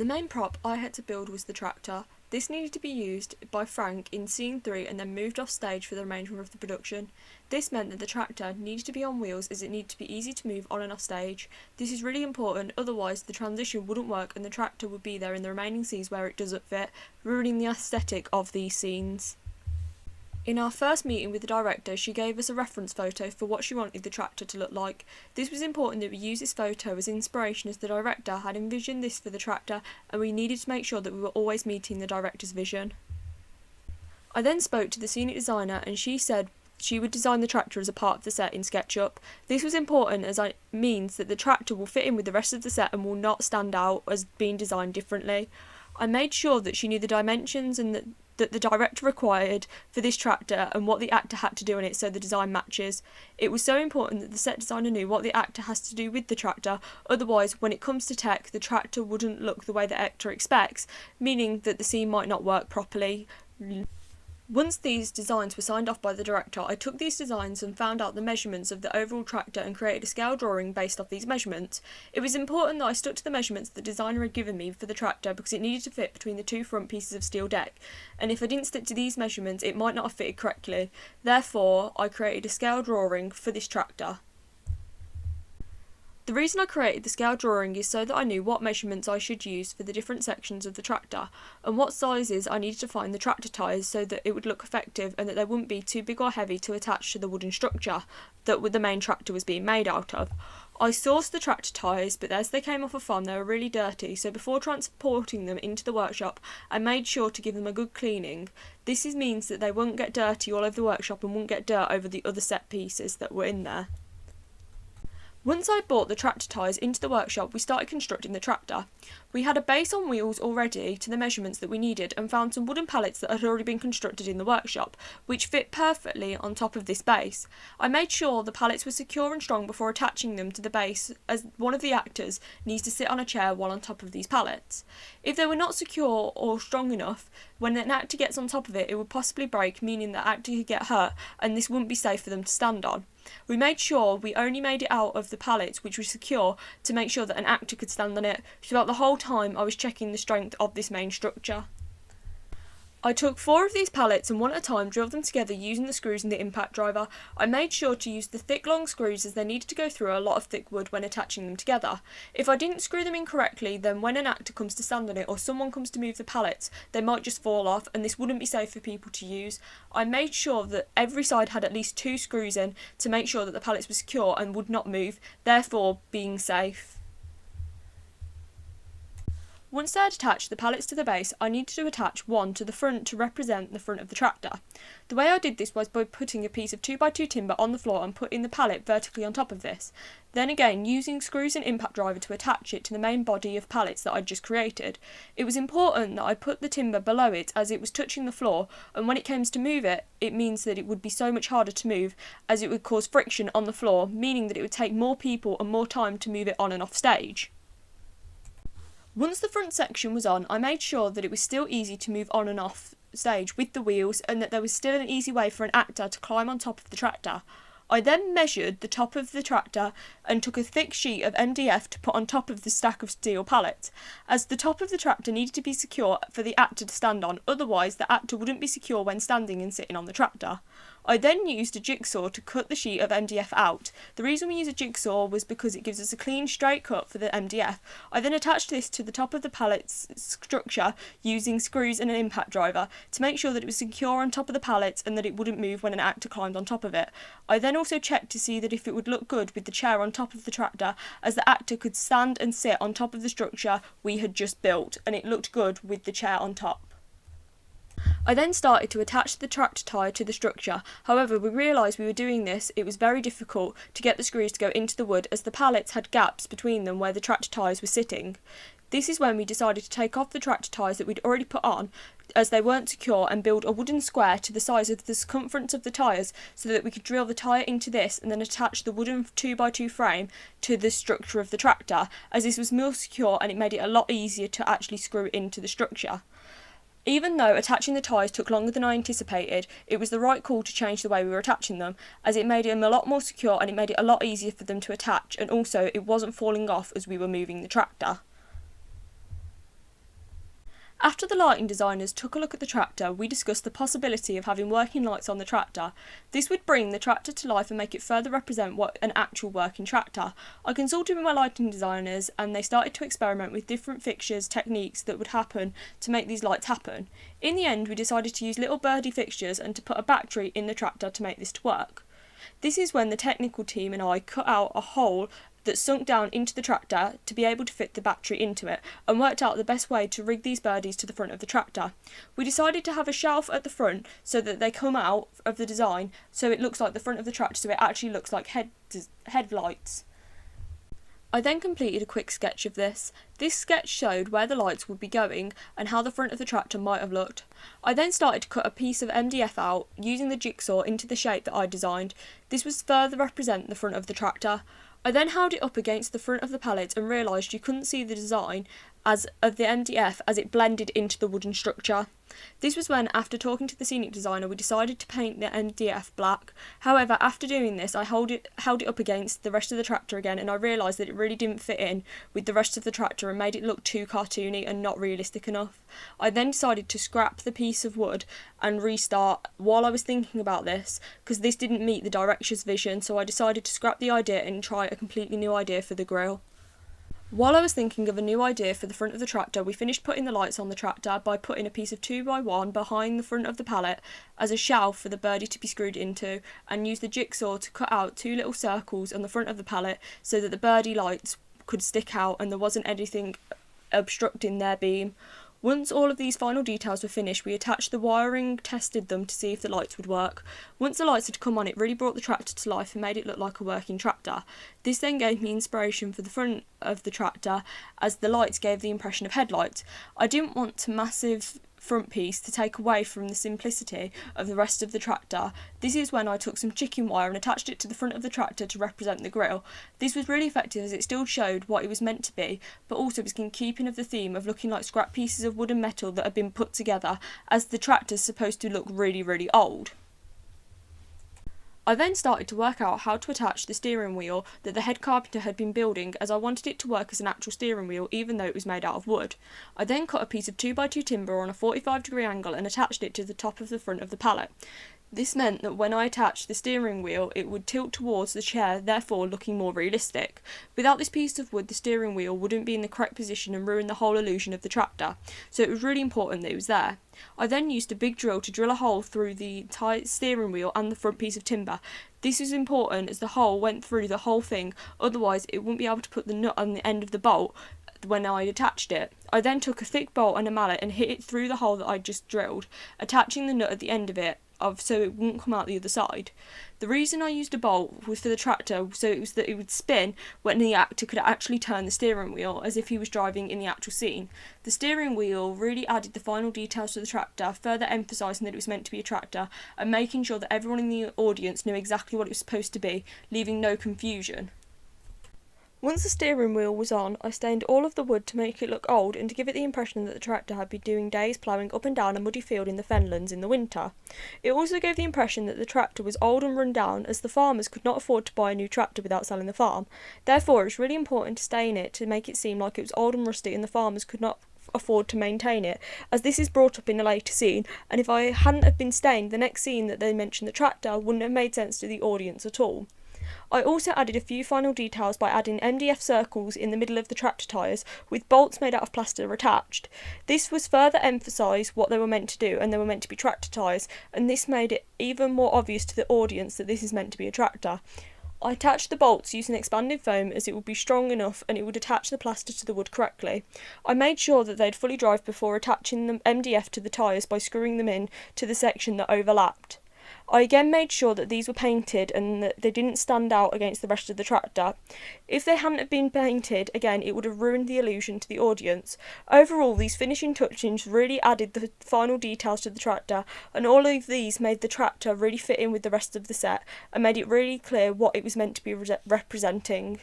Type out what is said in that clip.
The main prop I had to build was the tractor. This needed to be used by Frank in scene 3 and then moved off stage for the remainder of the production. This meant that the tractor needed to be on wheels as it needed to be easy to move on and off stage. This is really important, otherwise the transition wouldn't work and the tractor would be there in the remaining scenes where it doesn't fit, ruining the aesthetic of these scenes. In our first meeting with the director, she gave us a reference photo for what she wanted the tractor to look like. This was important that we use this photo as inspiration as the director had envisioned this for the tractor and we needed to make sure that we were always meeting the director's vision. I then spoke to the scenic designer and she said she would design the tractor as a part of the set in SketchUp. This was important as it means that the tractor will fit in with the rest of the set and will not stand out as being designed differently. I made sure that she knew the dimensions and that the director required for this tractor and what the actor had to do in it so the design matches. It was so important that the set designer knew what the actor has to do with the tractor, otherwise when it comes to tech the tractor wouldn't look the way the actor expects, meaning that the scene might not work properly. Once these designs were signed off by the director, I took these designs and found out the measurements of the overall tractor and created a scale drawing based off these measurements. It was important that I stuck to the measurements the designer had given me for the tractor because it needed to fit between the two front pieces of steel deck, and if I didn't stick to these measurements it might not have fitted correctly. Therefore, I created a scale drawing for this tractor. The reason I created the scale drawing is so that I knew what measurements I should use for the different sections of the tractor and what sizes I needed to find the tractor tyres so that it would look effective and that they wouldn't be too big or heavy to attach to the wooden structure that the main tractor was being made out of. I sourced the tractor tyres, but as they came off a farm they were really dirty, so before transporting them into the workshop I made sure to give them a good cleaning. This means that they won't get dirty all over the workshop and won't get dirt over the other set pieces that were in there. Once I brought the tractor tyres into the workshop, we started constructing the tractor. We had a base on wheels already to the measurements that we needed and found some wooden pallets that had already been constructed in the workshop, which fit perfectly on top of this base. I made sure the pallets were secure and strong before attaching them to the base, as one of the actors needs to sit on a chair while on top of these pallets. If they were not secure or strong enough, when an actor gets on top of it, it would possibly break, meaning that actor could get hurt and this wouldn't be safe for them to stand on. We made sure we only made it out of the pallets which were secure to make sure that an actor could stand on it. Throughout the whole time I was checking the strength of this main structure. I took 4 of these pallets and one at a time drilled them together using the screws and the impact driver. I made sure to use the thick long screws as they needed to go through a lot of thick wood when attaching them together. If I didn't screw them in correctly, then when an actor comes to stand on it or someone comes to move the pallets, they might just fall off and this wouldn't be safe for people to use. I made sure that every side had at least 2 screws in to make sure that the pallets were secure and would not move, therefore being safe. Once I had attached the pallets to the base, I needed to attach one to the front to represent the front of the tractor. The way I did this was by putting a piece of 2x2 timber on the floor and putting the pallet vertically on top of this. Then again, using screws and impact driver to attach it to the main body of pallets that I'd just created. It was important that I put the timber below it as it was touching the floor, and when it comes to move it, it means that it would be so much harder to move as it would cause friction on the floor, meaning that it would take more people and more time to move it on and off stage. Once the front section was on, I made sure that it was still easy to move on and off stage with the wheels and that there was still an easy way for an actor to climb on top of the tractor. I then measured the top of the tractor and took a thick sheet of MDF to put on top of the stack of steel pallets, as the top of the tractor needed to be secure for the actor to stand on, otherwise the actor wouldn't be secure when standing and sitting on the tractor. I then used a jigsaw to cut the sheet of MDF out. The reason we use a jigsaw was because it gives us a clean straight cut for the MDF. I then attached this to the top of the pallet's structure using screws and an impact driver to make sure that it was secure on top of the pallets and that it wouldn't move when an actor climbed on top of it. I then also checked to see that if it would look good with the chair on top of the tractor, as the actor could stand and sit on top of the structure we had just built, and it looked good with the chair on top. I then started to attach the tractor tyre to the structure. However, we realised we were doing this, it was very difficult to get the screws to go into the wood as the pallets had gaps between them where the tractor tyres were sitting. This is when we decided to take off the tractor tyres that we'd already put on as they weren't secure and build a wooden square to the size of the circumference of the tyres so that we could drill the tyre into this and then attach the wooden 2x2 frame to the structure of the tractor, as this was more secure and it made it a lot easier to actually screw into the structure. Even though attaching the tyres took longer than I anticipated, it was the right call to change the way we were attaching them, as it made them a lot more secure and it made it a lot easier for them to attach, and also it wasn't falling off as we were moving the tractor. After the lighting designers took a look at the tractor, we discussed the possibility of having working lights on the tractor. This would bring the tractor to life and make it further represent what an actual working tractor. I consulted with my lighting designers and they started to experiment with different fixtures, techniques that would happen to make these lights happen. In the end, we decided to use little birdie fixtures and to put a battery in the tractor to make this to work. This is when the technical team and I cut out a hole that sunk down into the tractor to be able to fit the battery into it, and worked out the best way to rig these birdies to the front of the tractor. We decided to have a shelf at the front so that they come out of the design so it looks like the front of the tractor, so it actually looks like headlights. I then completed a quick sketch of this. This sketch showed where the lights would be going and how the front of the tractor might have looked. I then started to cut a piece of MDF out using the jigsaw into the shape that I designed. This was further represent the front of the tractor. I then held it up against the front of the pallet and realised you couldn't see the design of the MDF as it blended into the wooden structure. This was when, after talking to the scenic designer, we decided to paint the MDF black. However, after doing this, I held it up against the rest of the tractor again, and I realised that it really didn't fit in with the rest of the tractor and made it look too cartoony and not realistic enough. I then decided to scrap the piece of wood and restart while I was thinking about this, because this didn't meet the director's vision, so I decided to scrap the idea and try a completely new idea for the grille. While I was thinking of a new idea for the front of the tractor, we finished putting the lights on the tractor by putting a piece of 2x1 behind the front of the pallet as a shelf for the birdie to be screwed into, and used the jigsaw to cut out 2 little circles on the front of the pallet so that the birdie lights could stick out and there wasn't anything obstructing their beam. Once all of these final details were finished, we attached the wiring, tested them to see if the lights would work. Once the lights had come on, it really brought the tractor to life and made it look like a working tractor. This then gave me inspiration for the front of the tractor, as the lights gave the impression of headlights. I didn't want a massive front piece to take away from the simplicity of the rest of the tractor. This is when I took some chicken wire and attached it to the front of the tractor to represent the grille. This was really effective as it still showed what it was meant to be, but also was in keeping of the theme of looking like scrap pieces of wood and metal that had been put together, as the tractor's supposed to look really, really old. I then started to work out how to attach the steering wheel that the head carpenter had been building, as I wanted it to work as an actual steering wheel even though it was made out of wood. I then cut a piece of 2x2 timber on a 45-degree angle and attached it to the top of the front of the pallet. This meant that when I attached the steering wheel, it would tilt towards the chair, therefore looking more realistic. Without this piece of wood, the steering wheel wouldn't be in the correct position and ruin the whole illusion of the tractor, so it was really important that it was there. I then used a big drill to drill a hole through the entire steering wheel and the front piece of timber. This is important as the hole went through the whole thing, otherwise it wouldn't be able to put the nut on the end of the bolt when I attached it. I then took a thick bolt and a mallet and hit it through the hole that I just drilled, attaching the nut at the end of it so it wouldn't come out the other side. The reason I used a bolt was for the tractor, so it was that it would spin when the actor could actually turn the steering wheel as if he was driving in the actual scene. The steering wheel really added the final details to the tractor, further emphasising that it was meant to be a tractor and making sure that everyone in the audience knew exactly what it was supposed to be, leaving no confusion. Once the steering wheel was on, I stained all of the wood to make it look old and to give it the impression that the tractor had been doing days ploughing up and down a muddy field in the fenlands in the winter. It also gave the impression that the tractor was old and run down, as the farmers could not afford to buy a new tractor without selling the farm. Therefore, it was really important to stain it to make it seem like it was old and rusty and the farmers could not afford to maintain it, as this is brought up in a later scene, and if I hadn't have been stained, the next scene that they mentioned the tractor wouldn't have made sense to the audience at all. I also added a few final details by adding MDF circles in the middle of the tractor tyres with bolts made out of plaster attached. This was further emphasised what they were meant to do, and they were meant to be tractor tyres, and this made it even more obvious to the audience that this is meant to be a tractor. I attached the bolts using expanded foam as it would be strong enough and it would attach the plaster to the wood correctly. I made sure that they'd fully dried before attaching the MDF to the tyres by screwing them in to the section that overlapped. I again made sure that these were painted and that they didn't stand out against the rest of the tractor. If they hadn't have been painted, again, it would have ruined the illusion to the audience. Overall, these finishing touches really added the final details to the tractor, and all of these made the tractor really fit in with the rest of the set and made it really clear what it was meant to be representing.